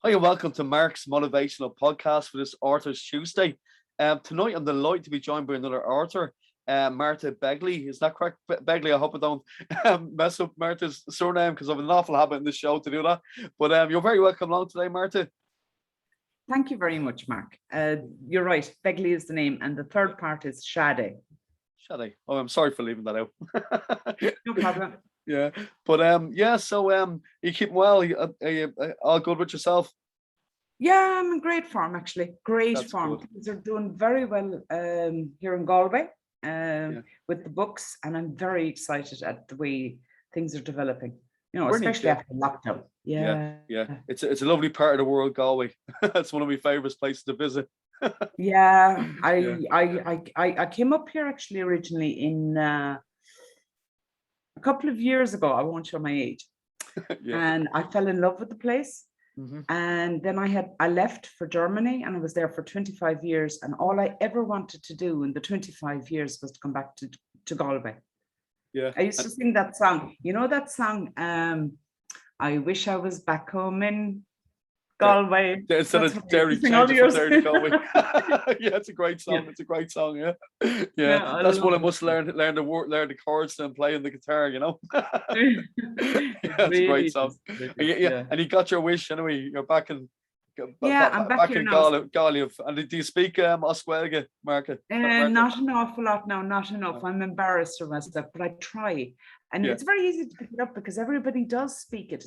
Hi and welcome to Mark's Motivational Podcast for this Author's Tuesday. Tonight I'm delighted to be joined by another author, Martha Begley. Is that correct, Begley? I hope I don't mess up Martha's surname because I have an awful habit in this show to do that. But you're very welcome along today, Martha. Thank you very much, Mark. You're right, Begley is the name, and the third part is Shade. Shade. Oh, I'm sorry for leaving that out. No problem. Yeah, but so you keeping well? Are you all good with yourself? Yeah, I'm in great form, actually. Great That's form. good. Things are doing very well here in Galway with the books, and I'm very excited at the way things are developing. You know, Brilliant, especially after lockdown. Yeah. It's a lovely part of the world, Galway. It's one of my favourite places to visit. Yeah, I came up here actually originally in a couple of years ago. I won't show my age. And I fell in love with the place. Mm-hmm. And then I left for Germany, and I was there for 25 years. And all I ever wanted to do in the 25 years was to come back to Galway. Yeah. I used to sing that song. You know that song, I wish I was back home in Galway. Instead of Derry, change it from Derry to Galway. Yeah, it's a great song. Yeah. It's a great song. Yeah. That's what I must learn the chords and play on the guitar. You know. It's a great song. Yeah, and you got your wish anyway. You're back in. I'm back here in now. Galway. And do you speak Oswego, Martha? Not an awful lot now. Not enough. I'm embarrassed of myself, but I try. And it's very easy to pick it up because everybody does speak it.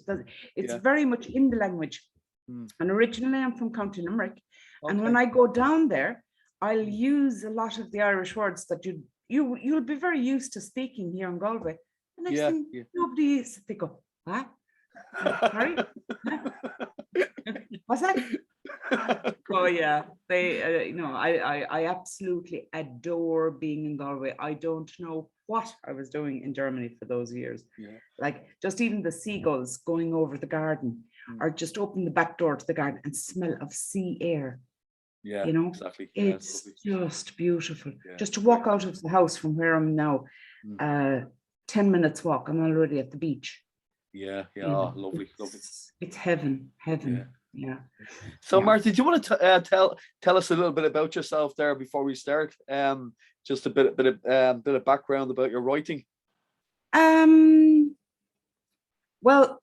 It's very much in the language. And originally I'm from County Limerick. And when I go down there, I'll use a lot of the Irish words that you'll be very used to speaking here in Galway. And next thing, nobody used to go, what? Sorry? What's that? Oh yeah, they I absolutely adore being in Galway. I don't know what I was doing in Germany for those years. Like just even the seagulls going over the garden or just open the back door to the garden and smell of sea air. Yeah, you know, exactly. It's just beautiful. Just to walk out of the house from where I'm now, 10 minutes walk, I'm already at the beach. Lovely. It's heaven. Yeah. So, Martha, do you want to tell us a little bit about yourself there before we start? Just a bit of background about your writing. Well,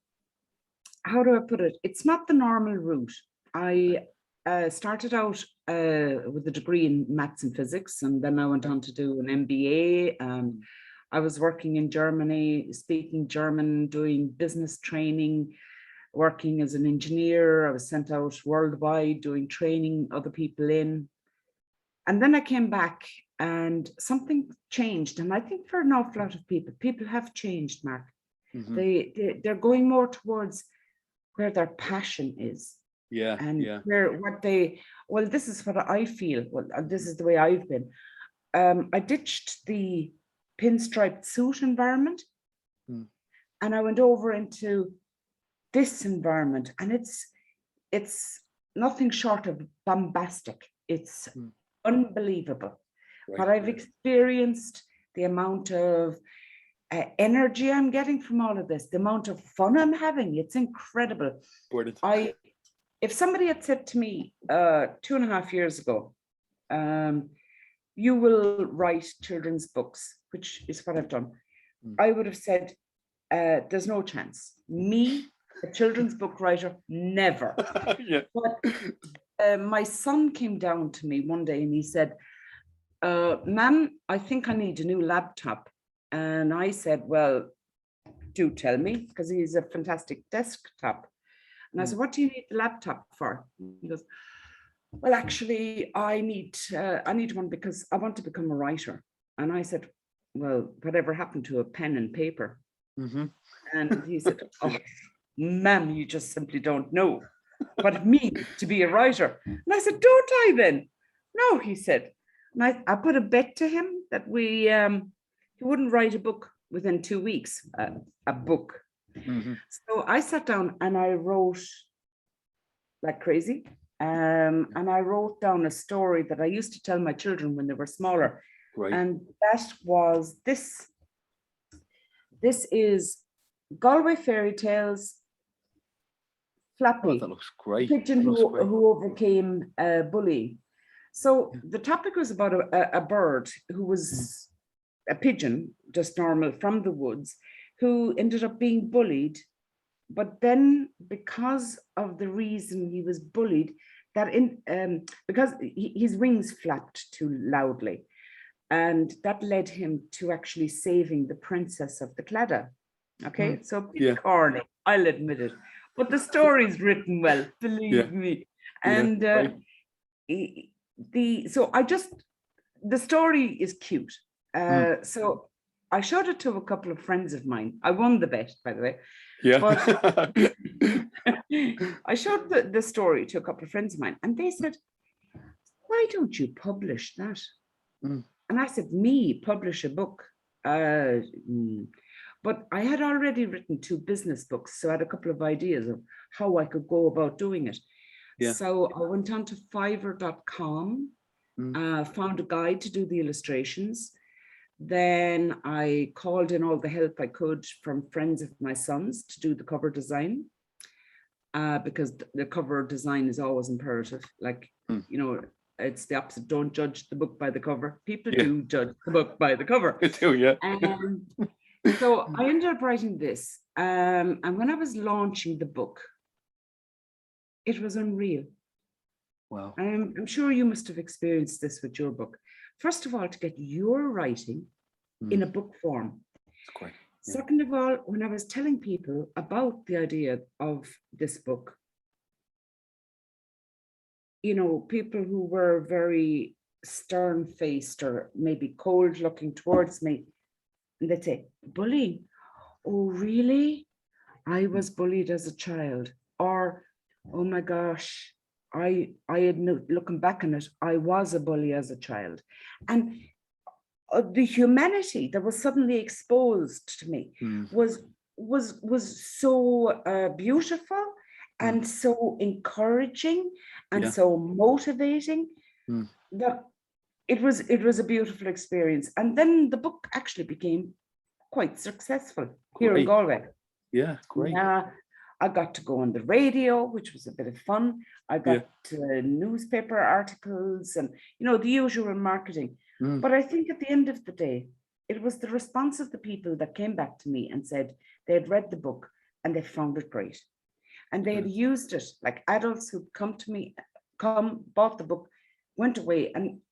how do I put it? It's not the normal route. I started out with a degree in maths and physics, and then I went on to do an MBA. I was working in Germany, speaking German, doing business training, working as an engineer. I was sent out worldwide doing training other people in. And then I came back and something changed. And I think for an awful lot of people have changed, Mark. Mm-hmm. They're going more towards where their passion is. Well, this is what I feel. Well, this is the way I've been. I ditched the pinstriped suit environment and I went over into this environment, and it's nothing short of bombastic. It's unbelievable what I've experienced, the amount of energy I'm getting from all of this, the amount of fun I'm having. It's incredible. If somebody had said to me 2.5 years ago, you will write children's books, which is what I've done, I would have said, there's no chance. Me, a children's book writer, never. But my son came down to me one day and he said, Ma'am, I think I need a new laptop. And I said, well, do tell me, because he's a fantastic desktop. And I said, what do you need the laptop for? He goes, well, actually, I need one because I want to become a writer. And I said, well, whatever happened to a pen and paper? Mm-hmm. And he said, oh, ma'am, you just simply don't know what it means to be a writer. And I said, don't I then? No, he said. And I put a bet to him that he wouldn't write a book within 2 weeks, a book. Mm-hmm. So I sat down and I wrote like crazy. And I wrote down a story that I used to tell my children when they were smaller. Right. And that was this. This is Galway Fairy Tales Flappy, that looks great. pigeon That looks great. who overcame bullying. So the topic was about a bird who was a pigeon, just normal from the woods, who ended up being bullied. But then, because of the reason he was bullied, because his wings flapped too loudly, and that led him to actually saving the princess of the Claddagh. Okay, so a bit corny, I'll admit it, but the story's written well, believe me. And the story is cute. So I showed it to a couple of friends of mine. I won the bet, by the way. Yeah. But I showed the story to a couple of friends of mine, and they said, "Why don't you publish that?" And I said, "Me publish a book?" But I had already written 2 business books, so I had a couple of ideas of how I could go about doing it. Yeah. So I went on to Fiverr.com, found a guide to do the illustrations. Then I called in all the help I could from friends of my son's to do the cover design, because the cover design is always imperative. Like, you know, it's the opposite. Don't judge the book by the cover. People do judge the book by the cover. They do, yeah. So I ended up writing this. And when I was launching the book, it was unreal. Wow. I'm sure you must have experienced this with your book. First of all, to get your writing in a book form. That's great. Yeah. Second of all, when I was telling people about the idea of this book, you know, people who were very stern-faced or maybe cold looking towards me, and they'd say, "Bullying? Oh, really? I was bullied as a child." Or, "Oh my gosh, I had looking back on it, I was a bully as a child." And the humanity that was suddenly exposed to me was so beautiful and so encouraging and so motivating that it was a beautiful experience. And then the book actually became quite successful here in Galway. Yeah, great. I got to go on the radio, which was a bit of fun. I got newspaper articles and, you know, the usual marketing. But I think at the end of the day, it was the response of the people that came back to me and said they had read the book and they found it great. And they had used it, like adults who'd come to me, bought the book, went away and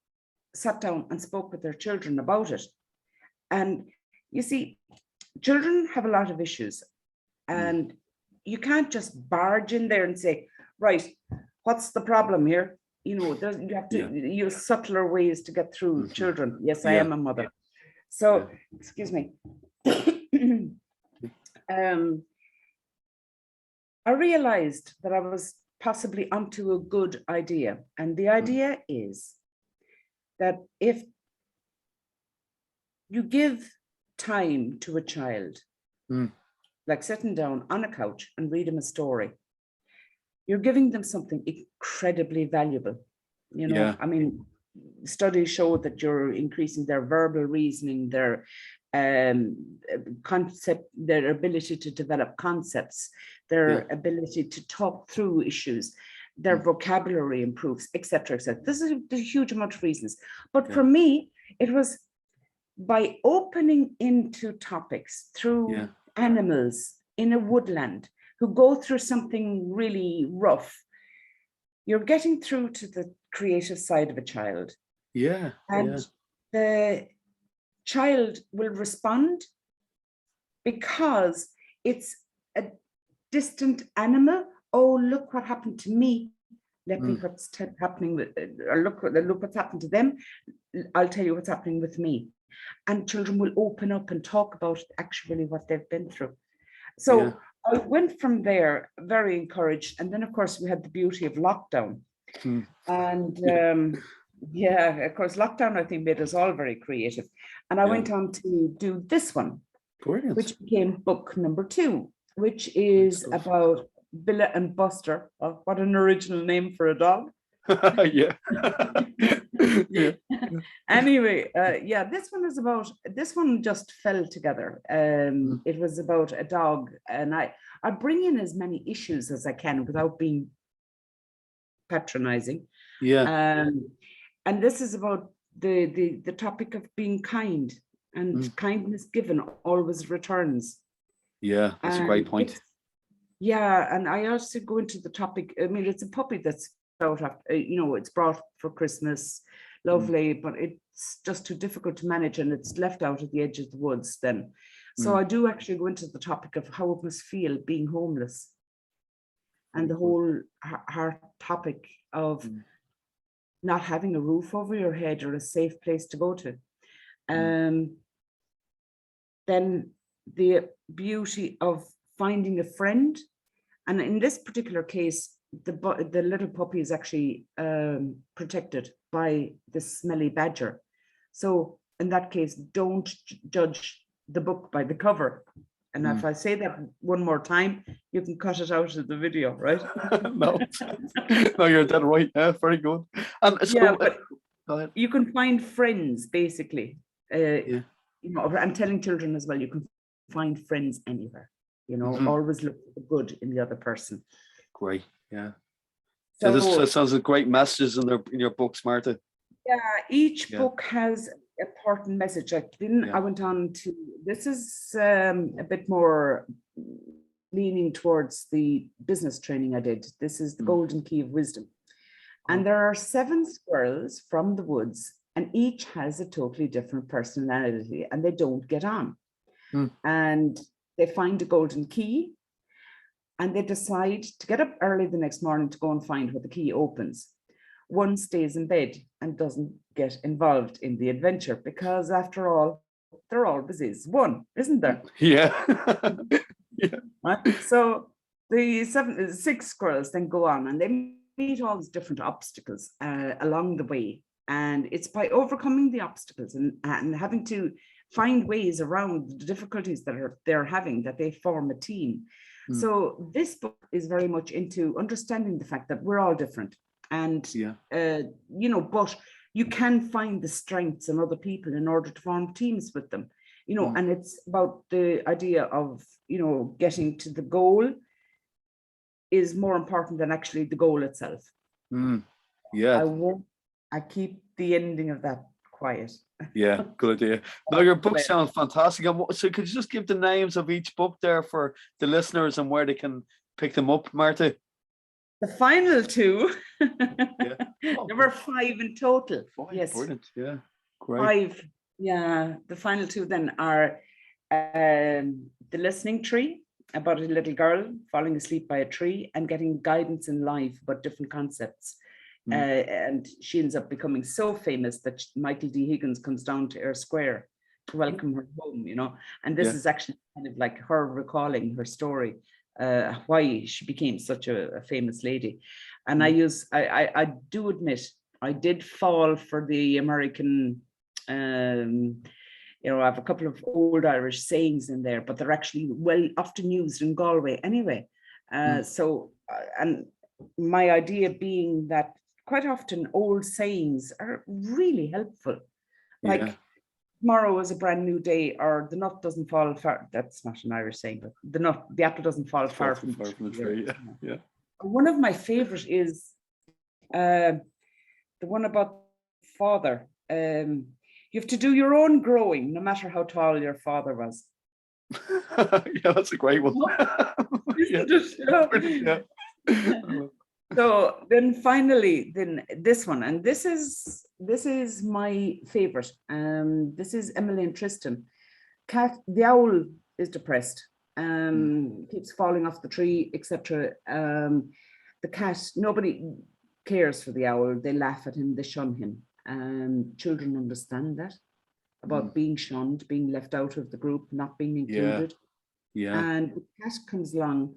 sat down and spoke with their children about it. And you see, children have a lot of issues, and you can't just barge in there and say, "Right, what's the problem here?" You know, you have to use subtler ways to get through children. Yes, I am a mother. So, excuse me. I realized that I was possibly onto a good idea. And the idea is that if you give time to a child, like sitting down on a couch and read them a story, you're giving them something incredibly valuable. You know, I mean, studies show that you're increasing their verbal reasoning, their their ability to develop concepts, their ability to talk through issues, their vocabulary improves, etc., etc. This is a huge amount of reasons. But for me, it was by opening into topics through animals in a woodland who go through something really rough. You're getting through to the creative side of a child. And the child will respond because it's a distant animal. "Oh, look what happened to me. Let me what's happening with, or look what's happened to them. I'll tell you what's happening with me." And children will open up and talk about actually what they've been through. So I went from there very encouraged. And then, of course, we had the beauty of lockdown. And of course, lockdown, I think, made us all very creative. And I went on to do this one, which became book number 2, which is about Billa and Buster. Oh, what an original name for a dog. Yeah. Anyway, yeah, this one just fell together. It was about a dog, and I bring in as many issues as I can without being patronizing. Yeah. And this is about the topic of being kind, and kindness given always returns. Yeah. That's a great point. Yeah, and I also go into the topic. I mean, it's a puppy that's out after, it's brought for Christmas, lovely, but it's just too difficult to manage, and it's left out at the edge of the woods then. So I do actually go into the topic of how it must feel being homeless, and the whole hard topic of not having a roof over your head or a safe place to go to. Then the beauty of finding a friend. And in this particular case, the little puppy is actually protected by the smelly badger. So in that case, don't judge the book by the cover. And if I say that one more time, you can cut it out of the video, right? No, no, you're dead right. Yeah, very good. And so, go ahead. You can find friends, basically. I'm telling children as well, you can find friends anywhere. Always look for the good in the other person. Great, yeah. So this sounds like great messages in your books, Martha. Yeah, each book has an important message. I went on to, this is a bit more leaning towards the business training I did. This is the Golden Key of Wisdom. And there are 7 squirrels from the woods, and each has a totally different personality, and they don't get on. And they find a golden key, and they decide to get up early the next morning to go and find what the key opens. One stays in bed and doesn't get involved in the adventure, because after all, there always is one, isn't there? Yeah. Right? So the 6 squirrels then go on, and they meet all these different obstacles along the way. And it's by overcoming the obstacles and having to find ways around the difficulties that they're having, that they form a team. So this book is very much into understanding the fact that we're all different. And, but you can find the strengths in other people in order to form teams with them, and it's about the idea of, getting to the goal is more important than actually the goal itself. Yeah. I keep the ending of that quiet. Yeah, good idea. No, your book sounds fantastic. So could you just give the names of each book there for the listeners and where they can pick them up, Martha? The final 2, there were 5 in total. 5, yes, brilliant. Yeah, great. 5. Yeah, the final 2 then are The Listening Tree, about a little girl falling asleep by a tree and getting guidance in life about different concepts. And she ends up becoming so famous that Michael D. Higgins comes down to Eyre Square to welcome her home, and this is actually kind of like her recalling her story, why she became such a famous lady. And I do admit, I did fall for the American, I have a couple of old Irish sayings in there, but they're actually often used in Galway anyway. So, and my idea being that quite often old sayings are really helpful. Like, tomorrow is a brand new day, or the nut doesn't fall far. That's not an Irish saying, but the apple doesn't fall far from the tree. Yeah. One of my favorite is the one about father. You have to do your own growing, no matter how tall your father was. Yeah, that's a great one. So then finally, this one, and this is my favorite. This is Emily and Tristan. Cat, the owl is depressed, keeps falling off the tree, etc. The cat, nobody cares for the owl. They laugh at him, they shun him. Children understand that about being shunned, being left out of the group, not being included. And the cat comes along.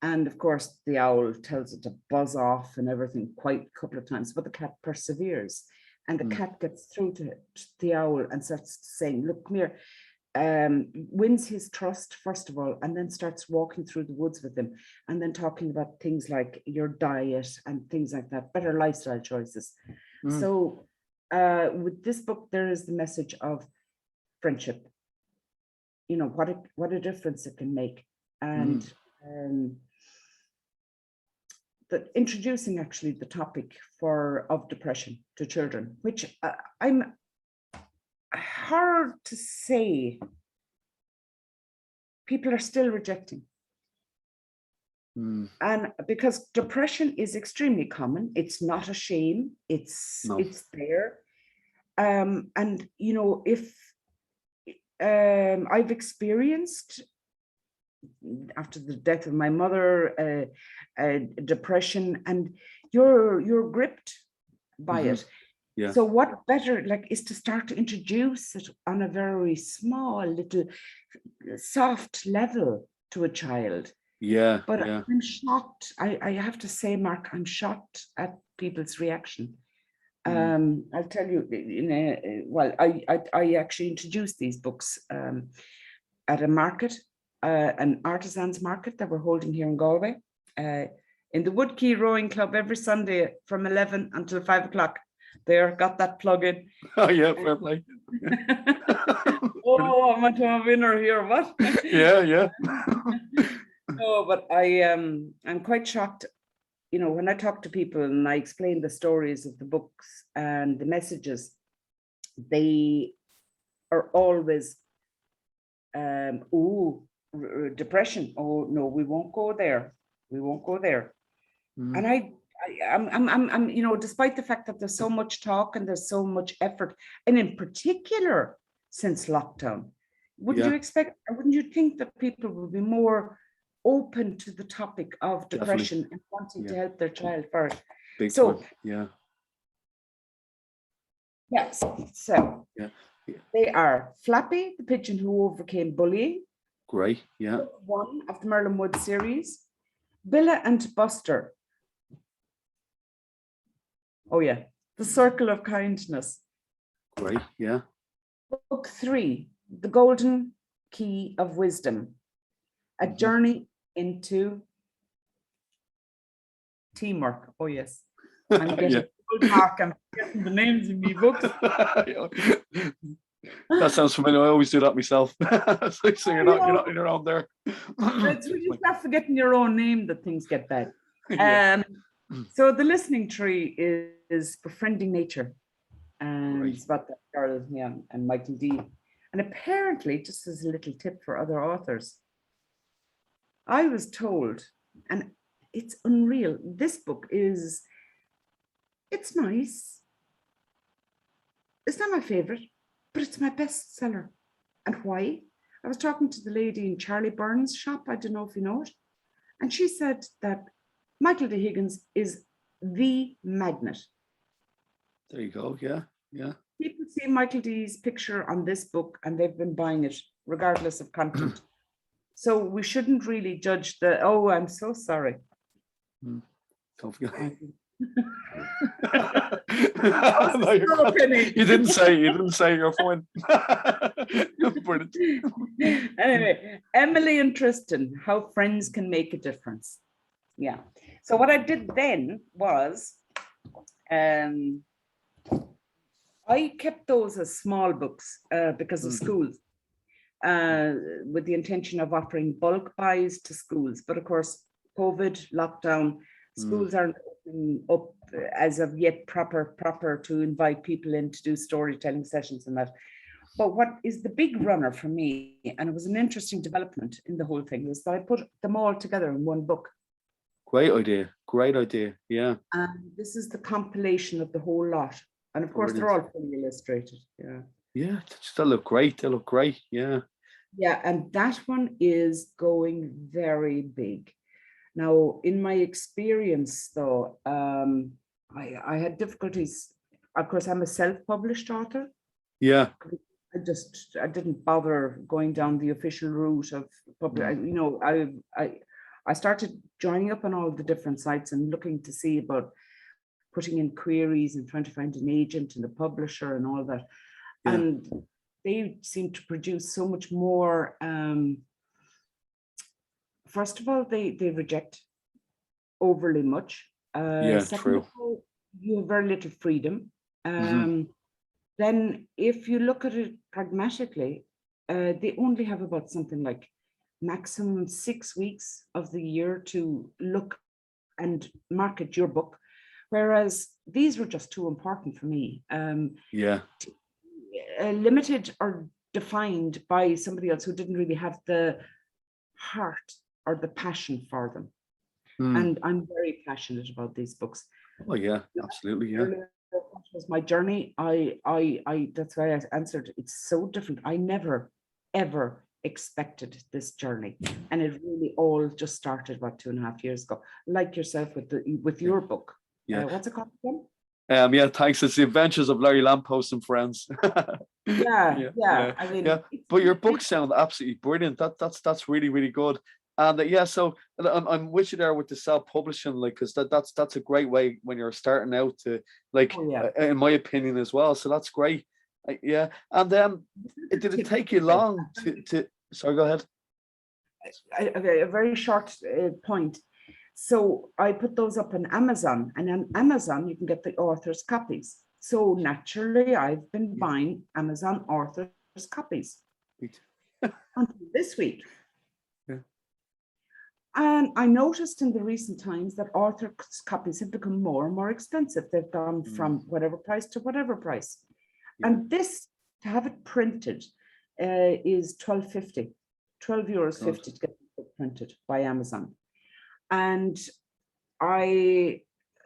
And of course, the owl tells it to buzz off and everything quite a couple of times, but the cat perseveres. And the cat gets through to the owl and starts saying, look, come here, wins his trust, first of all, and then starts walking through the woods with him, and then talking about things like your diet and things like that, better lifestyle choices. So with this book, there is the message of friendship. You know, what a difference it can make. And that introducing actually the topic of depression to children, which I'm hard to say people are still rejecting. And because depression is extremely common, it's not a shame, it's there. And you know, if I've experienced, after the death of my mother, depression, and you're gripped by it. Yeah. So what better is to start to introduce it on a very small little soft level to a child. Yeah. But yeah. I'm shocked. I have to say, Mark, I'm shocked at people's reaction. I'll tell you, I actually introduced these books at a market, an artisans market that we're holding here in Galway, in the Woodkey Rowing Club every Sunday from 11 until 5 o'clock. There, got that plug in. Oh yeah, fair play. Oh, I'm a winner here. What? Yeah. No, but I'm quite shocked. You know, when I talk to people and I explain the stories of the books and the messages, they are always, depression. Oh no, we won't go there. We won't go there. And I'm, you know, despite the fact that there's so much talk and there's so much effort, and in particular since lockdown, wouldn't you expect, or wouldn't you think that people would be more open to the topic of depression and wanting to help their child first? Big time. Yes. So they are Flappy the Pigeon Who Overcame Bullying. Great. Yeah. One of the Merlin Wood series. Billa and Buster. Oh yeah, The Circle of Kindness. Great. Yeah. Book 3, The Golden Key of Wisdom. A journey into teamwork. Oh yes, I'm getting Mark. I'm getting the names in my books. That sounds familiar. I always do that myself. So you're not in your own there. It's really not forgetting your own name that things get bad. So the listening tree is Befriending Nature, and it's about that girl, and Michael D. And apparently, just as a little tip for other authors, I was told, and it's unreal, this book it's nice. It's not my favorite, but it's my bestseller. And why? I was talking to the lady in Charlie Burns' shop, I don't know if you know it, and she said that Michael D. Higgins is the magnet. There you go. Yeah. People see Michael D.'s picture on this book and they've been buying it regardless of content. So we shouldn't really judge I'm so sorry. Don't forget. You didn't say you're fine. Anyway, Emily and Tristan, How Friends Can Make a Difference. Yeah. So what I did then was I kept those as small books because of schools, with the intention of offering bulk buys to schools. But of course, COVID, lockdown, schools aren't opening up as of yet proper to invite people in to do storytelling sessions and that. But what is the big runner for me, and it was an interesting development in the whole thing, was that I put them all together in one book. Great idea. Yeah. And this is the compilation of the whole lot. And of course, they're all fully illustrated. Yeah, they look great. Yeah. Yeah, and that one is going very big. Now, in my experience, though, I had difficulties. Of course, I'm a self-published author. Yeah. I didn't bother going down the official route of public. You know, I started joining up on all the different sites and looking to see about putting in queries and trying to find an agent and a publisher and all that. Yeah. And they seem to produce so much more. First of all, they reject overly much. Yeah, second true. of all, you have very little freedom. then if you look at it pragmatically, they only have about something like maximum 6 weeks of the year to look and market your book, whereas these were just too important for me. Limited or defined by somebody else who didn't really have the heart or the passion for them. And I'm very passionate about these books. Oh yeah, absolutely, yeah. That was my journey. I that's why I answered. It's so different. I never ever expected this journey, and it really all just started about 2.5 years ago. Like yourself with your book. Yeah. What's it called again? Yeah, thanks. It's The Adventures of Larry Lamppost and Friends. Yeah. I mean, but your books sound absolutely brilliant. That's really, really good. And so I'm with you there with the self-publishing, like, because that's a great way when you're starting out to, like, in my opinion as well. So that's great. And did it take you long to? Sorry, go ahead. A very short point. So I put those up on Amazon, and on Amazon you can get the author's copies. So naturally, I've been buying Amazon author's copies until this week. And I noticed in the recent times that author's copies have become more and more expensive. They've gone from whatever price to whatever price. And this, to have it printed, is €12.50 to get it printed by Amazon. And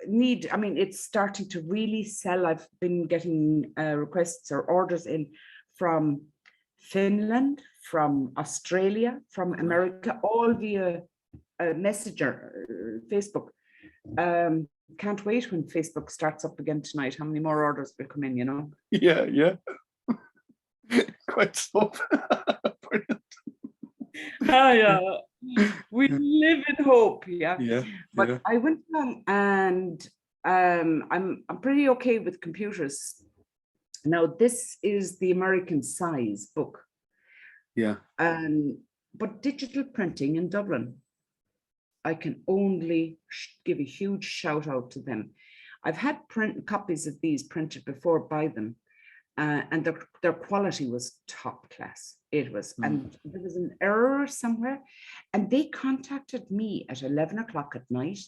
it's starting to really sell. I've been getting requests or orders in from Finland, from Australia, from America, all via Messenger, Facebook. Can't wait when Facebook starts up again tonight. How many more orders will come in, you know? Yeah. Quite stuff. Brilliant. Yeah. We live in hope, yeah. But I went on, and I'm pretty okay with computers. Now, this is the American size book. Yeah. But digital printing in Dublin, I can only give a huge shout out to them. I've had copies of these printed before by them, and their quality was top class. It was, and there was an error somewhere, and they contacted me at 11 o'clock at night,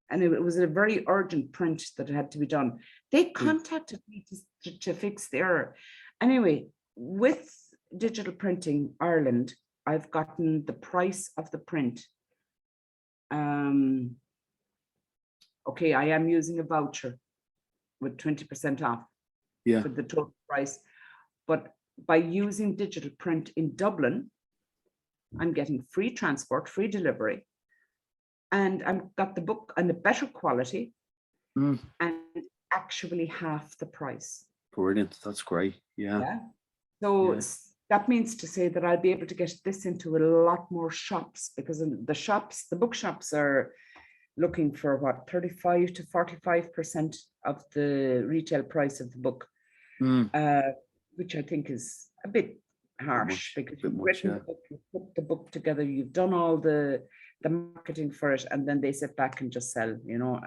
and it was a very urgent print that had to be done. They contacted me to fix the error. Anyway, with Digital Printing Ireland, I've gotten the price of the print. Okay, I am using a voucher with 20% off for the total price, but by using digital print in Dublin, I'm getting free transport, free delivery, and I've got the book in a better quality and actually half the price. Brilliant. That's great. Yeah. So that means to say that I'll be able to get this into a lot more shops, because the bookshops are looking for what, 35 to 45% of the retail price of the book, which I think is a bit harsh, because you've written the book, you put the book together, you've done all the marketing for it, and then they sit back and just sell, you know.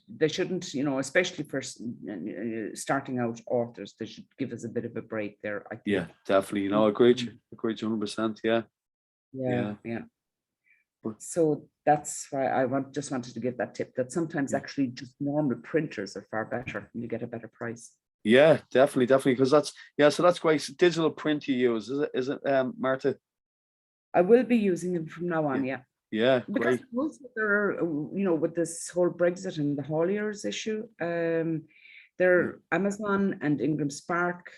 They shouldn't, you know, especially for starting out authors, they should give us a bit of a break there, I think. Yeah, definitely. You know, I agree 100%. Yeah. So that's why I just wanted to give that tip, that sometimes actually just normal printers are far better and you get a better price. Yeah, definitely, because so that's great. Digital print you use, is it Martha? I will be using them from now on. Yeah, because great. also there are, you know, with this whole Brexit and the hauliers issue, there Amazon and Ingram Spark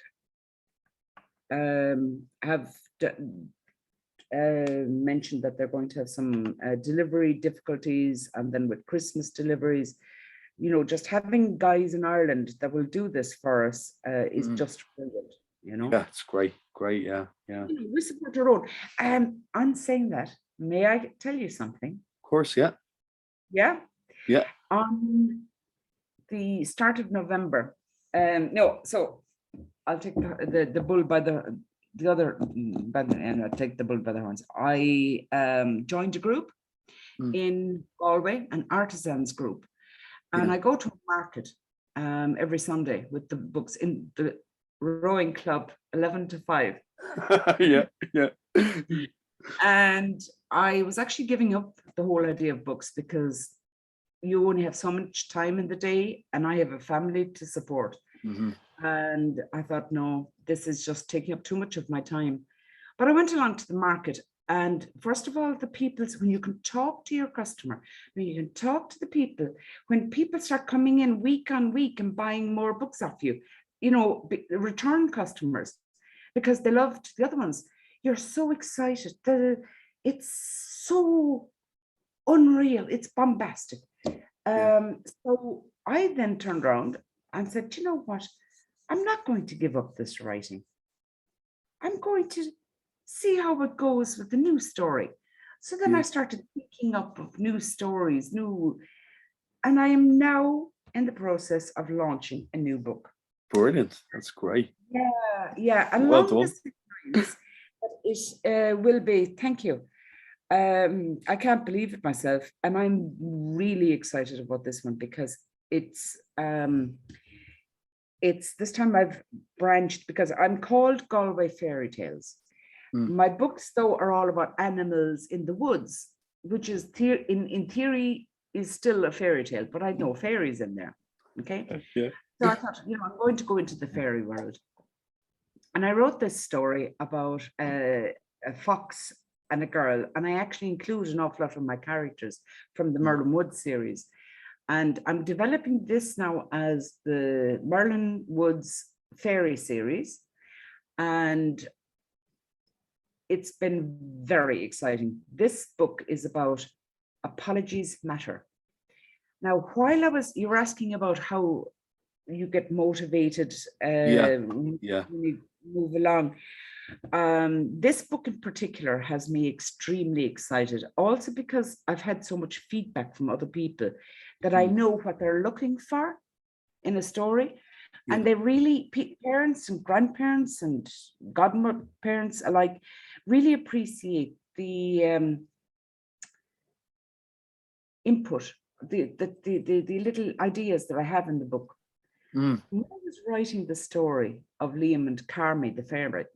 have mentioned that they're going to have some delivery difficulties, and then with Christmas deliveries, you know, just having guys in Ireland that will do this for us is just brilliant, you know. Yeah, it's great, yeah. You know, we support our own. I'm saying that. May I tell you something? Of course, yeah. Yeah. On the start of November, so I'll take the bull by the other, and I'll take the bull by the horns. I joined a group in Galway, an artisans group, and I go to a market, every Sunday with the books in the rowing club, 11 to 5. Yeah. And I was actually giving up the whole idea of books because you only have so much time in the day, and I have a family to support. And I thought, no, this is just taking up too much of my time. But I went along to the market, and first of all, the people, when you can talk to your customer, when you can talk to the people, when people start coming in week on week and buying more books off you, return customers, because they loved the other ones, you're so excited. It's so unreal. It's bombastic. So I then turned around and said, you know what? I'm not going to give up this writing. I'm going to see how it goes with the new story. So then I started picking up of new stories, and I am now in the process of launching a new book. Brilliant. That's great. Yeah. Well done. It will be, thank you. I can't believe it myself, and I'm really excited about this one because it's this time I've branched, because I'm called Galway Fairy Tales. My books, though, are all about animals in the woods, which is in theory is still a fairy tale, but I know fairies in there. Okay. Yeah. So I thought, I'm going to go into the fairy world. And I wrote this story about a fox and a girl, and I actually include an awful lot of my characters from the Merlin Woods series. And I'm developing this now as the Merlin Woods fairy series. And it's been very exciting. This book is about Apologies Matter. Now, while you were asking about how you get motivated when you move along. This book in particular has me extremely excited, also because I've had so much feedback from other people that I know what they're looking for in a story. And they really, parents and grandparents and godparents alike, really appreciate the input, the little ideas that I have in the book. When I was writing the story of Liam and Carmy, the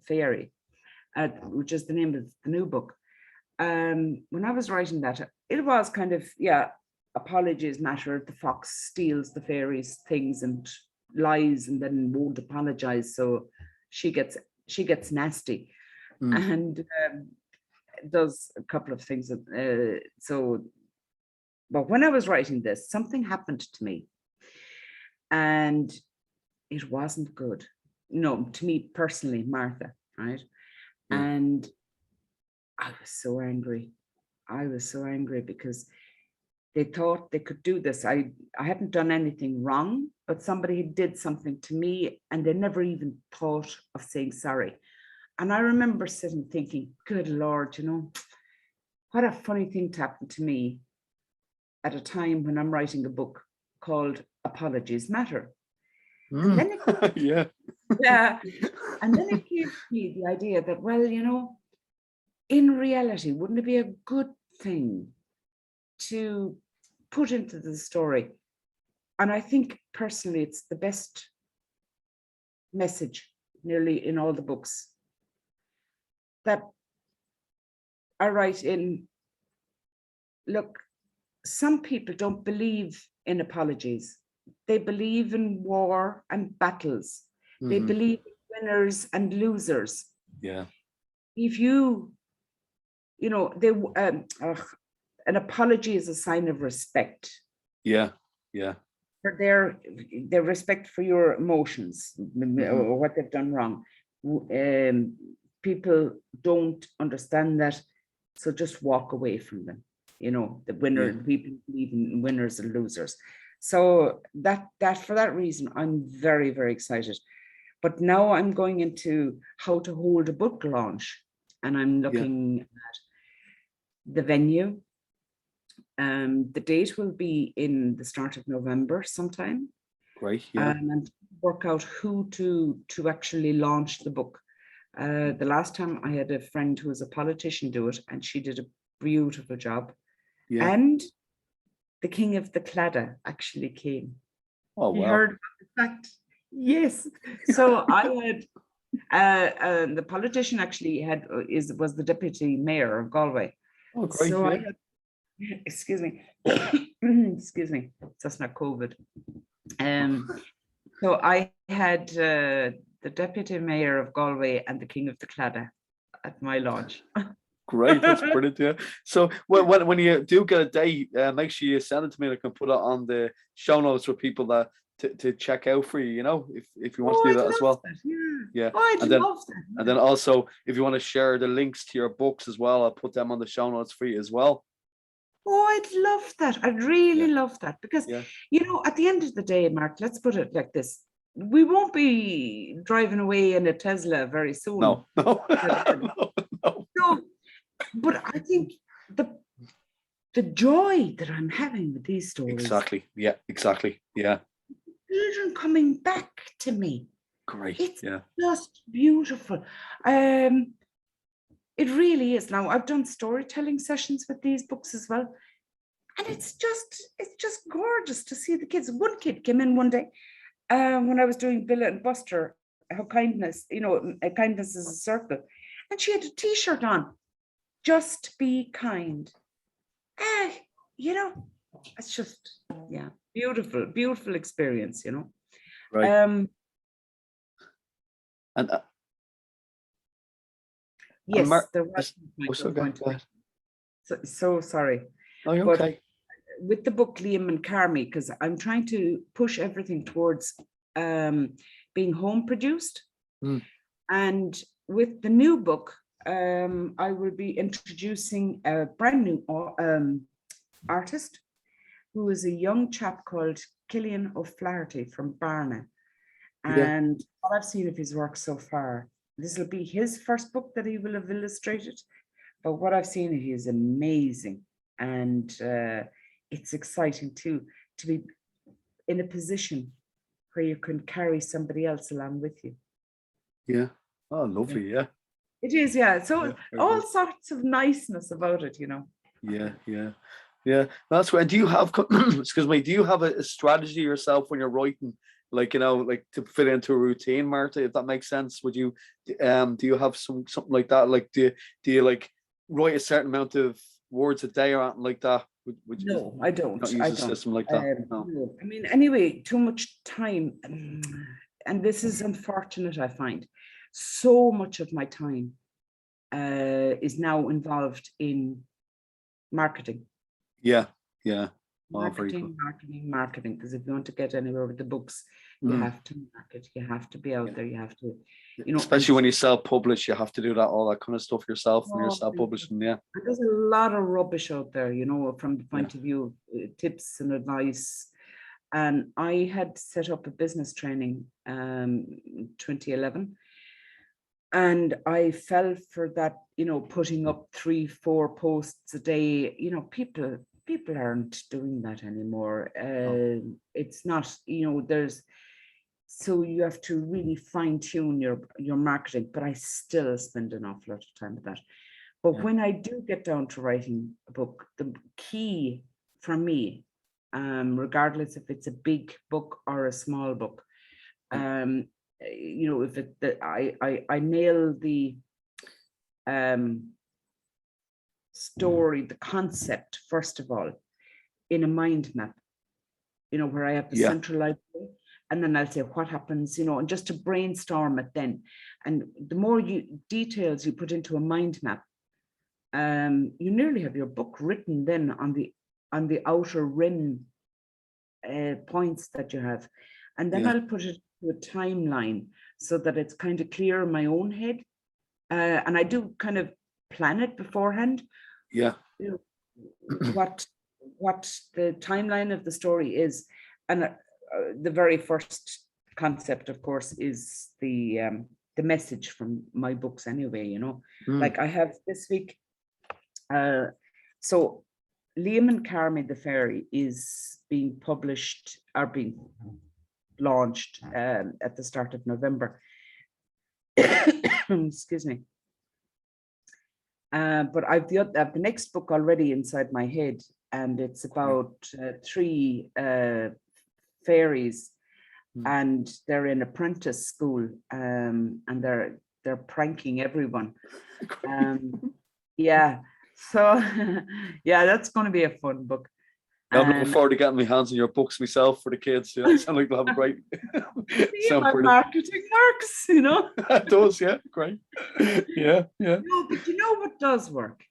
fairy, which is the name of the new book, when I was writing that, it was kind of, apologies matter. The fox steals the fairy's things and lies and then won't apologize, so she gets nasty and does a couple of things. But when I was writing this, something happened to me. And it wasn't good. No, to me personally, Martha, right? Yeah. And I was so angry. Because they thought they could do this. I hadn't done anything wrong, but somebody did something to me and they never even thought of saying sorry. And I remember sitting thinking, good Lord, what a funny thing to happen to me at a time when I'm writing a book called Apologies Matter. And then it, and then it gave me the idea that, well, in reality, wouldn't it be a good thing to put into the story? And I think personally, it's the best message nearly in all the books that I write in. Look, some people don't believe in apologies. They believe in war and battles. They believe in winners and losers. Yeah. If an apology is a sign of respect. Yeah. For their respect for your emotions or what they've done wrong. People don't understand that, so just walk away from them. The winner, people believe in winners and losers. So that for that reason, I'm very, very excited. But now I'm going into how to hold a book launch, and I'm looking at the venue. The date will be in the start of November sometime. Great, yeah. And work out who to actually launch the book. The last time I had a friend who was a politician do it, and she did a beautiful job. Yeah. And the King of the Claddagh actually came. Oh, You wow. heard about the fact? Yes. So I had the politician actually was the deputy mayor of Galway. Oh, great. So I Yeah. had, excuse me, excuse me, that's not COVID. So I had the deputy mayor of Galway and the king of the Claddagh at my lodge. Great, that's brilliant. Yeah. So when you do get a day, make sure you send it to me. I can put it on the show notes for people that to check out for you. You know, if you want to Oh, do I'd that as love well. that. Yeah. Yeah. Oh, I'd And then love that. and then also, if you want to share the links to your books as well, I'll put them on the show notes for you as well. Oh, I'd love that. I'd really love that because, Yeah. at the end of the day, Mark, let's put it like this. We won't be driving away in a Tesla very soon. No. No. No, but I think the joy that I'm having with these stories. Exactly. Yeah. Exactly. Yeah. Children coming back to me. Great. It's just beautiful. It really is. Now I've done storytelling sessions with these books as well. And it's just gorgeous to see the kids. One kid came in one day when I was doing Billa and Buster, how kindness, kindness is a circle. And she had a t-shirt on, just be kind. It's just, beautiful, beautiful experience, Right. And yes, there was so sorry. Oh, you're But okay. with the book Liam and Carmy, because I'm trying to push everything towards being home produced. And with the new book, I will be introducing a brand new artist who is a young chap called Killian O'Flaherty from Barna. And what I've seen of his work so far, this will be his first book that he will have illustrated. But what I've seen, he is amazing. And it's exciting too, to be in a position where you can carry somebody else along with you. Yeah. Oh, lovely. Yeah. It is, yeah. So all sorts of niceness about it, Yeah. That's right. Do you have, excuse me, do you have a strategy yourself when you're writing, like, like to fit into a routine, Martha, if that makes sense? Would you, do you have something like that? Like, do you like write a certain amount of words a day or anything like that? No, I don't. Not use a system like that. No. I mean, anyway, too much time. And this is unfortunate, I find. So much of my time is now involved in marketing. Yeah. Marketing. Because if you want to get anywhere with the books, you have to market. You have to be out there. You have to, especially when you self-publish, you have to do that, all that kind of stuff yourself when you're self-publishing. Yeah. There's a lot of rubbish out there, from the point of view of tips and advice. And I had set up a business training 2011. And I fell for that, putting up 3-4 posts a day. People aren't doing that anymore. It's not, so you have to really fine tune your marketing, but I still spend an awful lot of time with that. But when I do get down to writing a book, the key for me, regardless if it's a big book or a small book, if I nail the story, the concept, first of all, in a mind map, where I have the central library, and then I'll say what happens, and just to brainstorm it then. And the more details you put into a mind map, you nearly have your book written then on the outer rim points that you have. And then I'll put it to a timeline so that it's kind of clear in my own head. And I do kind of plan it beforehand. Yeah. What the timeline of the story is. And the very first concept, of course, is the message from my books anyway, Like I have this week, so Liam and Carmy the Fairy is being published, or being launched at the start of November. Excuse me. But I've the next book already inside my head, and it's about 3 fairies and they're in apprentice school, and they're pranking everyone. Yeah, so yeah, that's going to be a fun book. I'm looking forward to getting my hands on your books myself for the kids. Yeah, it sounds like they'll have a great. My marketing works, you know. It does, yeah, great. Yeah. No, but you know what does work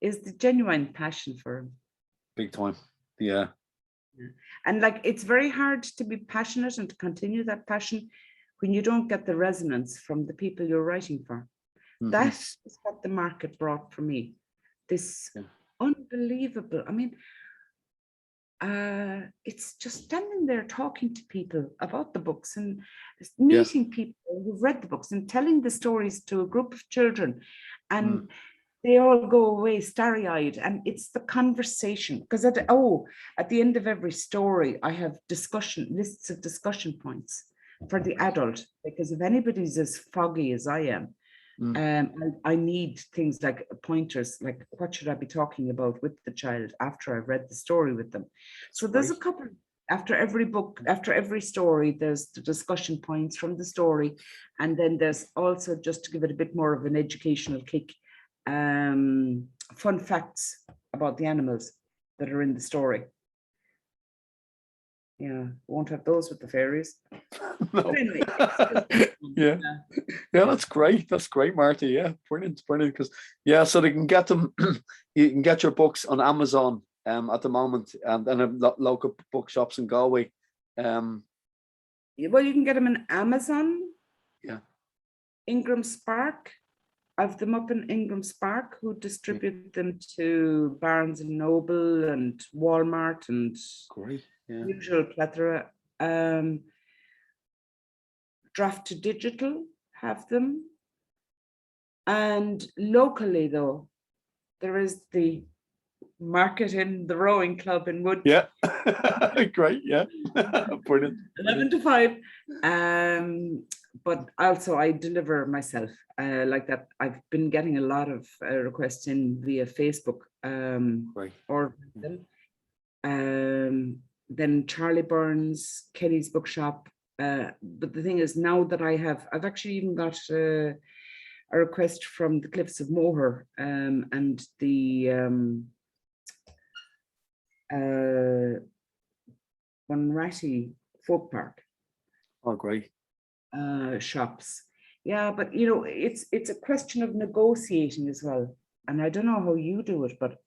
is the genuine passion for them. Big time. Yeah. And like, it's very hard to be passionate and to continue that passion when you don't get the resonance from the people you're writing for. That is what the market brought for me. This unbelievable, I mean, it's just standing there talking to people about the books and meeting people who've read the books and telling the stories to a group of children, and they all go away starry-eyed, and it's the conversation. Because at the end of every story, I have lists of discussion points for the adult, because if anybody's as foggy as I am, I need things like pointers, like what should I be talking about with the child after I've read the story with them. So there's a couple after every book, after every story, there's the discussion points from the story, and then there's also, just to give it a bit more of an educational kick, fun facts about the animals that are in the story. Yeah, won't have those with the fairies. No. Anyway, yeah, that's great. That's great, Martha. Yeah, brilliant. Because so they can get them. You can get your books on Amazon at the moment, and local bookshops in Galway. Well, you can get them in Amazon. Yeah. Ingram Spark. I've them up in Ingram Spark, who distribute them to Barnes and Noble and Walmart and usual plethora. Draft to Digital have them. And locally, though, there is the market in the rowing club in Wood. Yeah, great. Yeah, brilliant. 11 to 5. But also I deliver myself like that. I've been getting a lot of requests in via Facebook. Or then Charlie Burns, Kelly's Bookshop. But the thing is, now that I've actually even got a request from the Cliffs of Moher and the Bunratty Folk Park. Oh, great. Shops. Yeah, but you know, it's a question of negotiating as well. And I don't know how you do it, but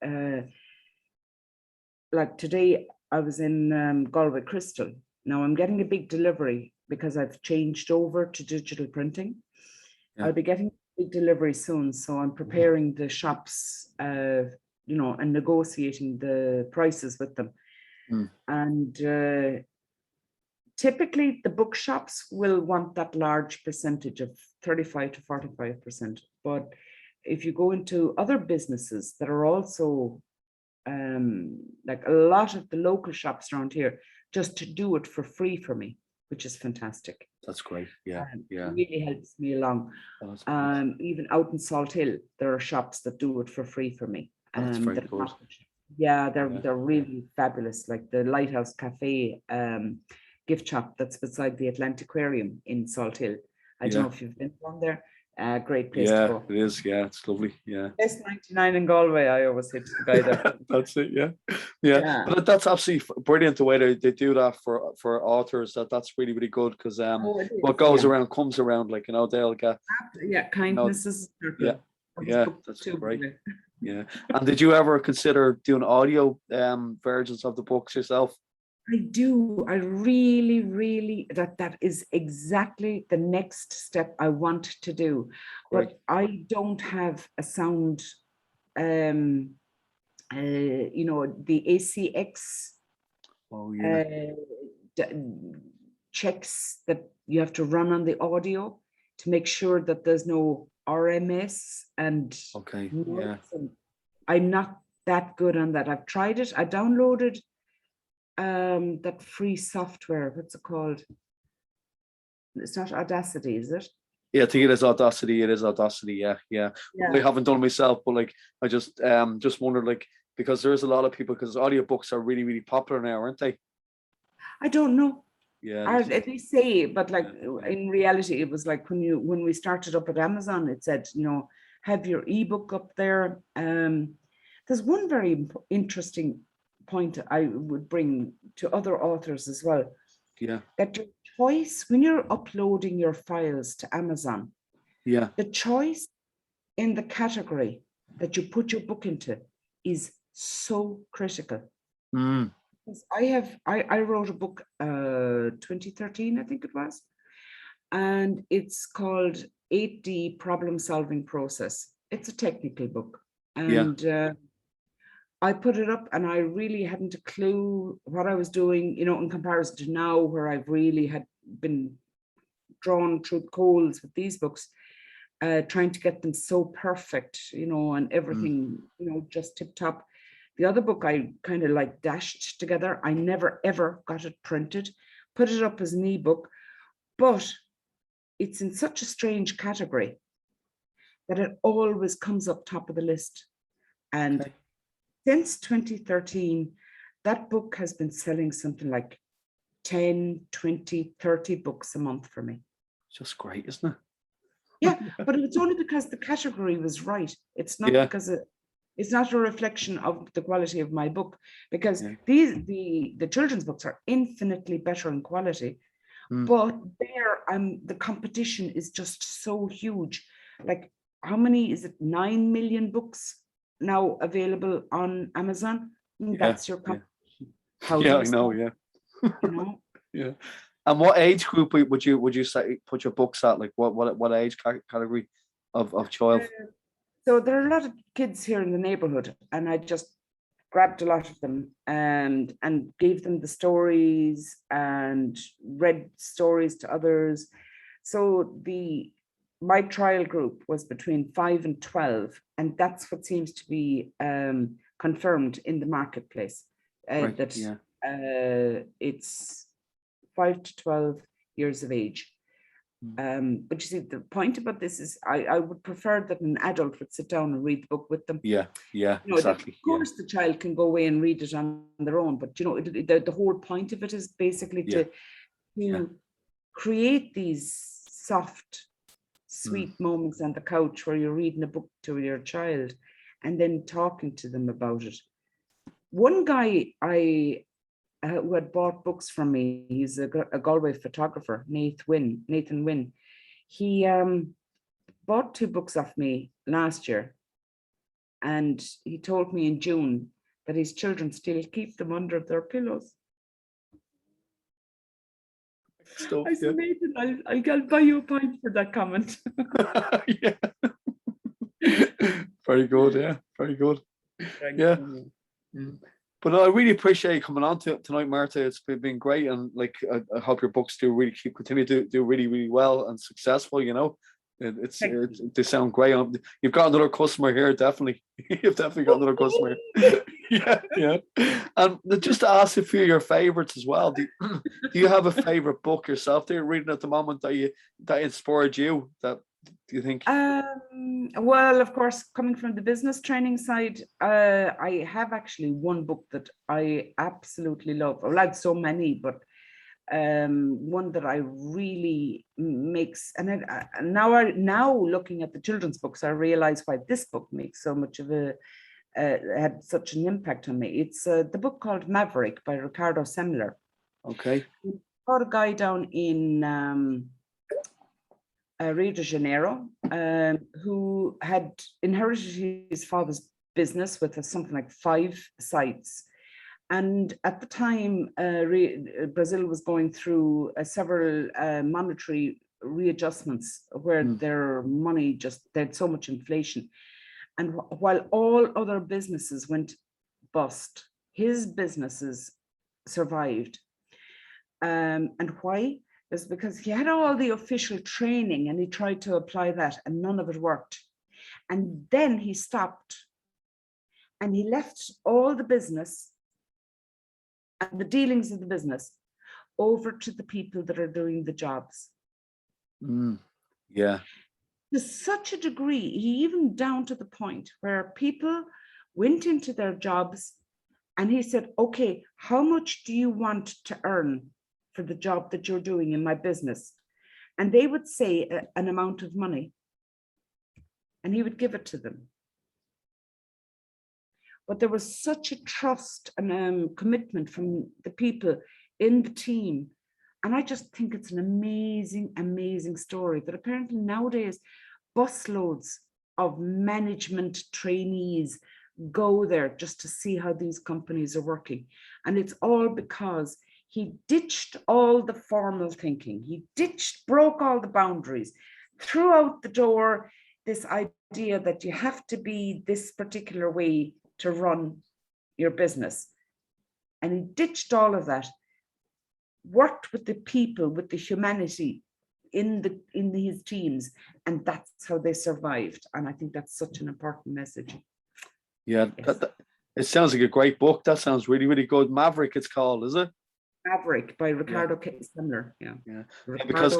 like today I was in Galway Crystal. Now I'm getting a big delivery because I've changed over to digital printing. I'll be getting a big delivery soon, so I'm preparing the shops, you know, and negotiating the prices with them. And typically the bookshops will want that large percentage of 35 to 45%. But if you go into other businesses that are also like a lot of the local shops around here, just to do it for free for me, which is fantastic. That's great. Yeah. It really helps me along. Even out in Salt Hill, there are shops that do it for free for me. That's very good. Yeah, they're really fabulous. Like the Lighthouse Cafe gift shop that's beside the Atlantiquarium in Salt Hill. I don't know if you've been down there. Great place to go. It is. Yeah, it's lovely. Yeah. Best 99 in Galway. I always say to the guy there. That's it. Yeah. But that's absolutely brilliant the way they do that for authors. That's really, really good, because what goes around comes around. Like, you know, they'll get. Kindness is. That's great. Yeah. And did you ever consider doing audio versions of the books yourself? I do. I really, really, that is exactly the next step I want to do. But I don't have a sound, you know, the ACX checks that you have to run on the audio to make sure that there's no RMS and I'm not that good on that. I've tried it. I downloaded that free software. What's it called? It's not Audacity, is it? Yeah, I think it is Audacity. Yeah. I haven't done it myself, but like I just wondered, like, because there is a lot of people, because audiobooks are really, really popular now, aren't they? I don't know. Yeah. They say, but like in reality, it was like when we started up at Amazon, it said, have your ebook up there. There's one very interesting point I would bring to other authors as well. Yeah. That your choice when you're uploading your files to Amazon, the choice in the category that you put your book into is so critical. I wrote a book 2013, I think it was, and it's called 8D Problem Solving Process. It's a technical book, and I put it up, and I really hadn't a clue what I was doing, in comparison to now, where I've really had been drawn through the coals with these books, trying to get them so perfect, and everything, just tip top. The other book I kind of like dashed together. I never, ever got it printed, put it up as an ebook, but it's in such a strange category that it always comes up top of the list. And since 2013, that book has been selling something like 10, 20, 30 books a month for me. Just great, isn't it? Yeah, but it's only because the category was right. It's not because it's not a reflection of the quality of my book, because the children's books are infinitely better in quality, but the competition is just so huge. Like, how many is it? 9 million books now available on Amazon. That's your competition. How do you I know. start, Yeah. And what age group would you say put your books at? Like what age category of child? So there are a lot of kids here in the neighborhood, and I just grabbed a lot of them and gave them the stories and read stories to others. So my trial group was between 5 and 12, and that's what seems to be confirmed in the marketplace. It's 5 to 12 years of age. But you see, the point about this is I would prefer that an adult would sit down and read the book with them. Exactly. Of course, the child can go away and read it on their own, but the whole point of it is basically to create these soft, sweet moments on the couch where you're reading a book to your child and then talking to them about it. One guy who had bought books from me, he's a Galway photographer, Nathan Wynn. He bought 2 books off me last year, and he told me in June that his children still keep them under their pillows. I said, Nathan, I'll buy you a pint for that comment. Very good, very good. But I really appreciate you coming on tonight, Martha. It's been great, and like I hope your books continue to do really, really well and successful. They sound great. You've got another customer here, definitely. You've definitely got another customer. Yeah. And just to ask a few of your favorites as well. Do you have a favorite book yourself that you're reading at the moment that inspired you? Do you think? Well, of course, coming from the business training side, I have actually one book that I absolutely love. I like so many, but one that I really makes, and now looking at the children's books, I realize why this book makes so much of had such an impact on me. It's the book called Maverick by Ricardo Semler. Okay. About a guy down in Rio de Janeiro, who had inherited his father's business with something like 5 sites. And at the time, Brazil was going through several monetary readjustments where their money they had so much inflation. And while all other businesses went bust, his businesses survived. And why? Is because he had all the official training and he tried to apply that and none of it worked. And then he stopped and he left all the business and the dealings of the business over to the people that are doing the jobs. Yeah. To such a degree, even down to the point where people went into their jobs and he said, okay, how much do you want to earn for the job that you're doing in my business? And they would say an amount of money, and he would give it to them. But there was such a trust and commitment from the people in the team. And I just think it's an amazing, amazing story that apparently nowadays busloads of management trainees go there just to see how these companies are working. And it's all because he ditched all the formal thinking. He broke all the boundaries, threw out the door this idea that you have to be this particular way to run your business. And he ditched all of that, worked with the people, with the humanity in his teams, and that's how they survived. And I think that's such an important message. Yeah, Yes. It sounds like a great book. That sounds really, really good. Maverick, it's called, is it? Maverick by Ricardo Semler. Yeah. Because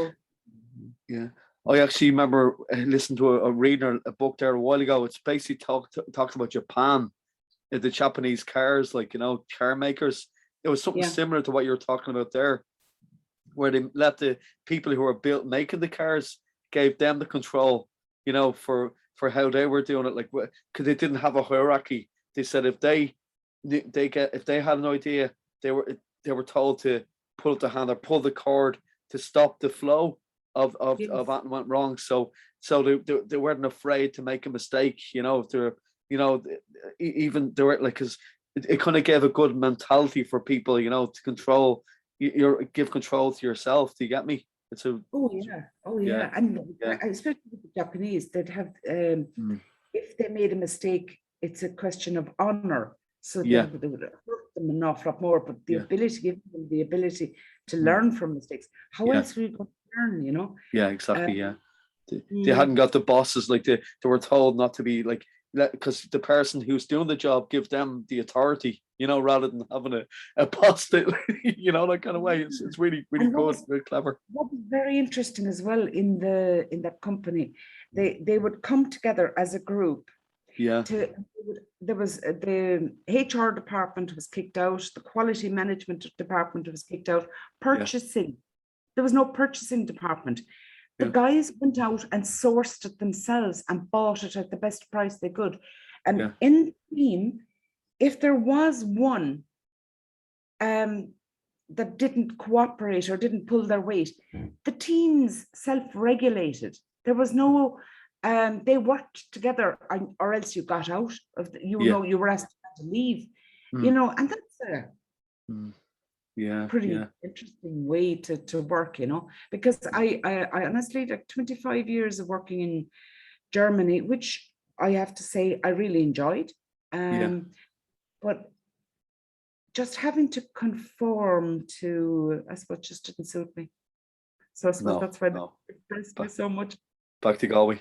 I actually remember listening to reading a book there a while ago. It's basically talked about Japan, the Japanese cars, like, car makers. It was something similar to what you're talking about there, where they let the people who were making the cars, gave them the control, for how they were doing it, like, because they didn't have a hierarchy. They said if they had an idea, they were told to pull up the hand or pull the cord to stop the flow of what went wrong. So they weren't afraid to make a mistake, if they're, even they were like, because it kind of gave a good mentality for people, to control give control to yourself. Do you get me? It's a and especially with the Japanese, they'd have if they made a mistake, it's a question of honor. So they would hurt them an awful lot more, but the ability, give them the ability to learn from mistakes. How else were you going to learn, Yeah, exactly. They hadn't got the bosses, like they were told not to be like, because the person who's doing the job give them the authority, rather than having a boss that, that kind of way. It's really, really good, very clever. What was very interesting as well in that company, they would come together as a group. There was the HR department was kicked out, the quality management department was kicked out, purchasing. There was no purchasing department. The guys went out and sourced it themselves and bought it at the best price they could. And in the team, if there was one that didn't cooperate or didn't pull their weight, the teams self-regulated. There was no, they worked together, or else you got out of you were asked to leave, and that's pretty interesting way to work, because I honestly, like 25 years of working in Germany, which I have to say I really enjoyed, but just having to conform to, I suppose, just didn't suit me. So I suppose that's why it impressed me so much. Back to Galway.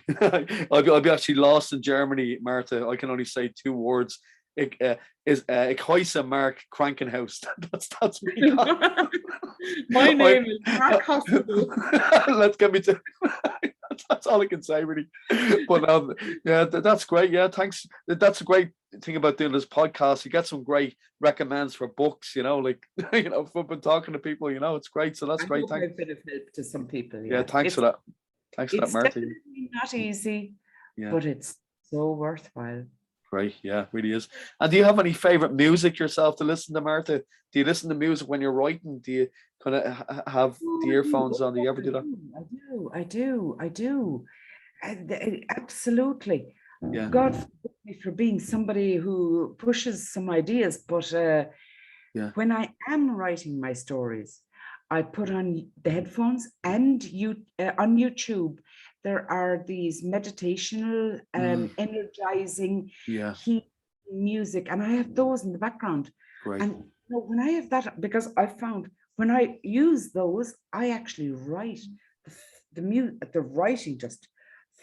I'll be actually lost in Germany, Martha. I can only say two words. Ich heiße Mark Krankenhaus. That's me. My name is Mark Hospital. Let's get me to. That's all I can say, really. But that's great. Yeah, thanks. That's a great thing about doing this podcast. You get some great recommends for books. Like from talking to people. It's great. So that's great. Thanks. I've been of help to some people. Yeah, thanks for that. Thanks for that, Martha. It's definitely not easy, but it's so worthwhile. Great, yeah, really is. And do you have any favorite music yourself to listen to, Martha? Do you listen to music when you're writing? Do you kind of have the earphones on? Do you ever do that? I do. Absolutely. Yeah. God forgive me for being somebody who pushes some ideas, but when I am writing my stories, I put on the headphones, and on YouTube, there are these meditational, energizing music, and I have those in the background. Great. And when I have that, because I found when I use those, I actually write the writing just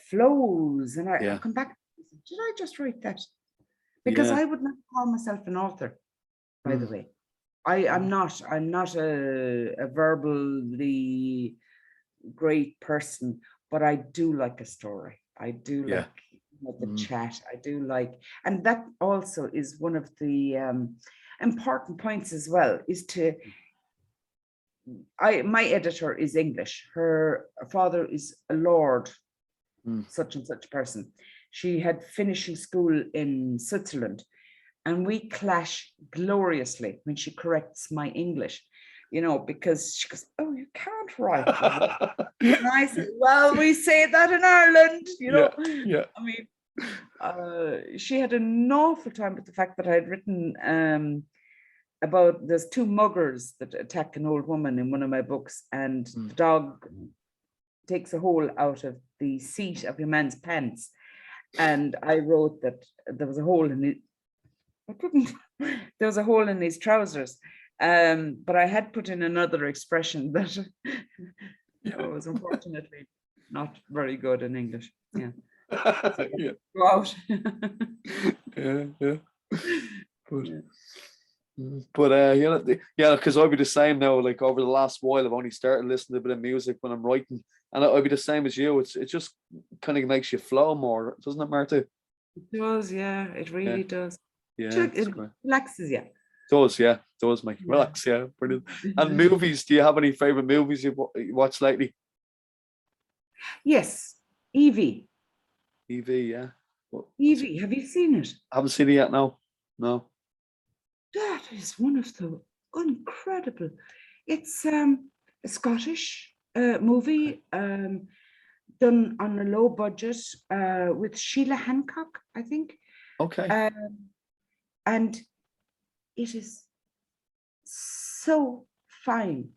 flows, and I come back. Did I just write that? Because I would not call myself an author, by the way. I'm not a verbally great person, but I do like a story. I do like the chat. I do like, and that also is one of the important points as well, is to my editor is English. Her father is a lord, such and such person. She had finishing school in Switzerland, and we clash gloriously when she corrects my English, because she goes, "Oh, you can't write." And I said, "Well, we say that in Ireland, Yeah. I mean, she had an awful time with the fact that I had written about there's two muggers that attack an old woman in one of my books, and the dog takes a hole out of the seat of your man's pants. And I wrote that there was a hole in it. There was a hole in his trousers. But I had put in another expression that was unfortunately not very good in English. Yeah. So, go out. Yeah. But because I'll be the same now. Like over the last while, I've only started listening to a bit of music when I'm writing, and I'll be the same as you. It just kind of makes you flow more, doesn't it, Martha? It does, yeah. It really does. Yeah, It relaxes you. Does make relax. Yeah, brilliant. And movies? Do you have any favorite movies you watched lately? Yes, Evie. Evie, yeah. Evie, have you seen it? I haven't seen it yet. No. That is one of the incredible. It's a Scottish movie done on a low budget with Sheila Hancock, I think. Okay. And it is so fine.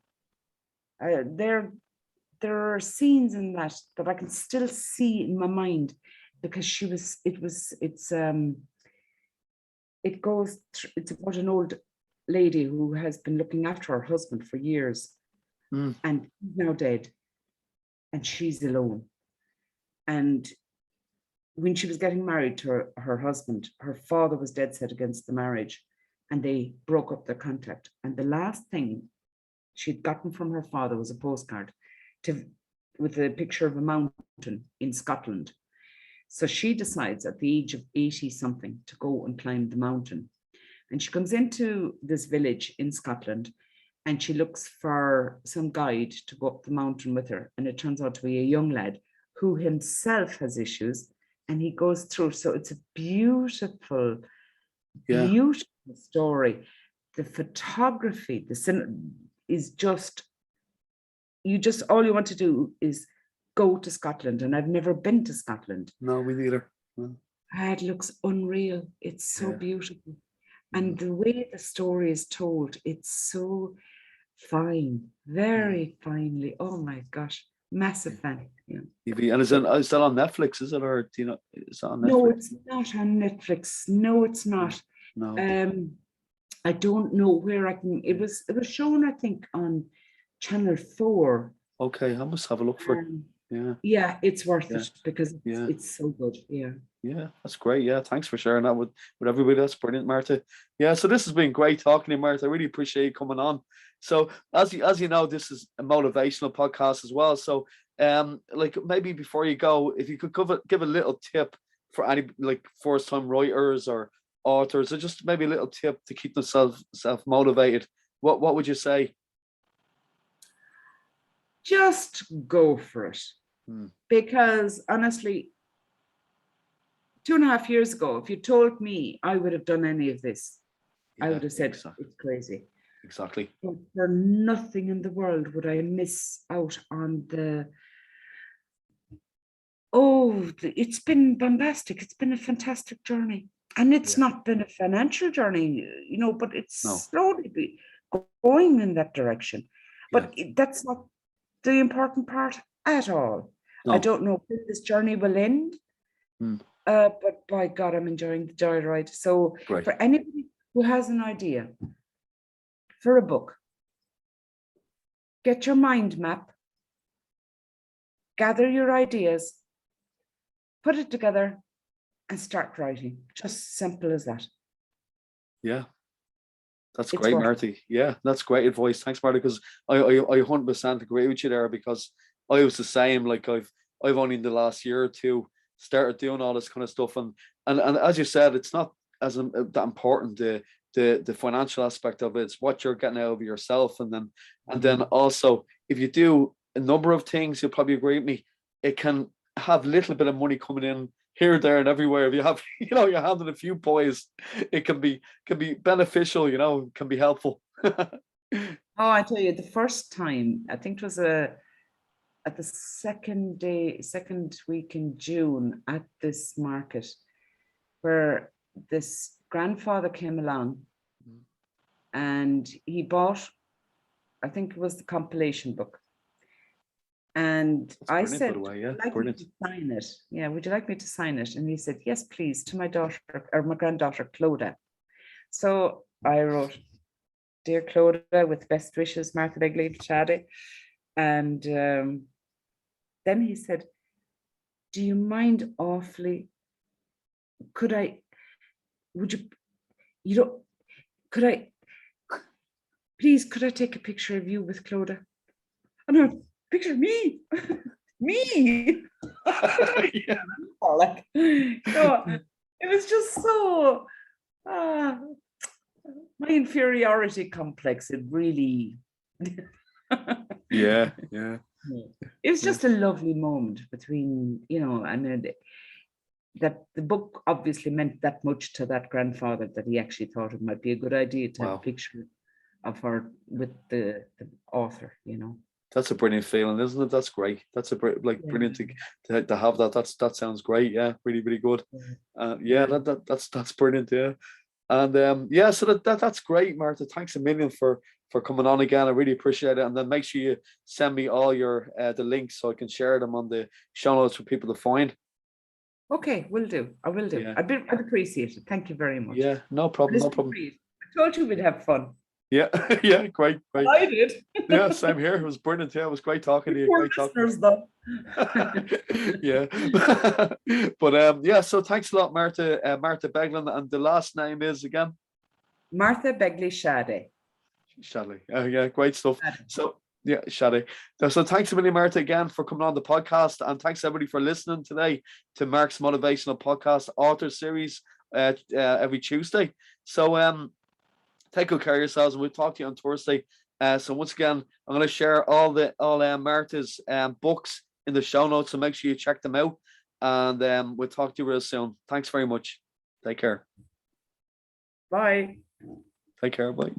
There are scenes in that I can still see in my mind, because it's about an old lady who has been looking after her husband for years, and he's now dead, and she's alone. And when she was getting married to her husband, her father was dead set against the marriage, and they broke up their contact. And the last thing she'd gotten from her father was a postcard with a picture of a mountain in Scotland. So she decides at the age of 80 something to go and climb the mountain. And she comes into this village in Scotland, and she looks for some guide to go up the mountain with her. And it turns out to be a young lad who himself has issues, and he goes through. So it's a beautiful, beautiful story. The photography, is just, all you want to do is go to Scotland. And I've never been to Scotland. No, me neither. No. It looks unreal. It's so beautiful. And the way the story is told, it's so fine, very finely. Oh my gosh, massive fan. Yeah. And is that on Netflix? Is it, or do you know? Is that on Netflix? No, it's not on Netflix. No, it's not. No. I don't know where I can. It was shown, I think, on Channel 4. Okay, I must have a look for it. Yeah, it's worth it, because it's so good. Yeah, that's great. Yeah, thanks for sharing that with everybody. That's brilliant, Martha. Yeah, so this has been great talking to you, Martha. I really appreciate you coming on. So as you know, this is a motivational podcast as well. So like maybe before you go, if you could give a little tip for any like first time writers or authors, or just maybe a little tip to keep themselves self-motivated, what would you say? Just go for it. Because honestly, 2.5 years ago, if you told me I would have done any of this, I would have said it's crazy. Exactly. But for nothing in the world would I miss out on it's been bombastic. It's been a fantastic journey. And it's not been a financial journey, but it's slowly going in that direction. But that's not the important part at all. No. I don't know when this journey will end, but by God, I'm enjoying the joyride. So for anybody who has an idea for a book, get your mind map, gather your ideas, put it together, and start writing. Just simple as that. Yeah. That's great, Marty. Yeah, that's great advice. Thanks, Marty, because I 100% agree with you there, because I was the same. Like I've only in the last year or two started doing all this kind of stuff, and as you said, it's not as that important the financial aspect of it. It's what you're getting out of yourself, and then also if you do a number of things, you'll probably agree with me. It can have a little bit of money coming in here, there, and everywhere. If you have, you're handling a few boys, it can be beneficial. Can be helpful. Oh, I tell you, the first time, I think it was at the second week in June at this market, where this grandfather came along and he bought, I think it was the compilation book. And I said, would you like me to sign it? Yeah, would you like me to sign it? And he said, yes, please, to my daughter, or my granddaughter, Clodagh. So I wrote, dear Clodagh, with best wishes, Martha Begley, Shadi. And then he said, do you mind awfully, could I take a picture of you with Clodagh? And I picture of me. Me. Yeah. Like, it was just so my inferiority complex, it really yeah. It was just a lovely moment between, and that the book obviously meant that much to that grandfather that he actually thought it might be a good idea to have a picture of her with the author. That's a brilliant feeling, isn't it? That's great. That's a brilliant to have that. That sounds great. Yeah, really, really good. That's brilliant. Yeah, and so that's great, Martha. Thanks a million for coming on again. I really appreciate it. And then make sure you send me all your the links so I can share them on the show notes for people to find. Okay, will do. I will do. Yeah. I'd appreciate it. Thank you very much. Yeah, no problem. No problem. I told you we'd have fun. Yeah, yeah, great. I did. Yeah, same here. It was brilliant. Yeah, it was great talking to you. Great listeners, though. Yeah, but so thanks a lot, Martha Begley, and the last name is again Marthabegleybooks. Shadi. Yeah, great stuff. Shadi. So yeah, Shadi. So thanks a million, Martha, again for coming on the podcast, and thanks everybody for listening today to Mark's motivational podcast author series every Tuesday. So take good care of yourselves, and we'll talk to you on Thursday. So once again, I'm going to share all Martha's books in the show notes, so make sure you check them out. And we'll talk to you real soon. Thanks very much. Take care. Bye. Take care. Bye.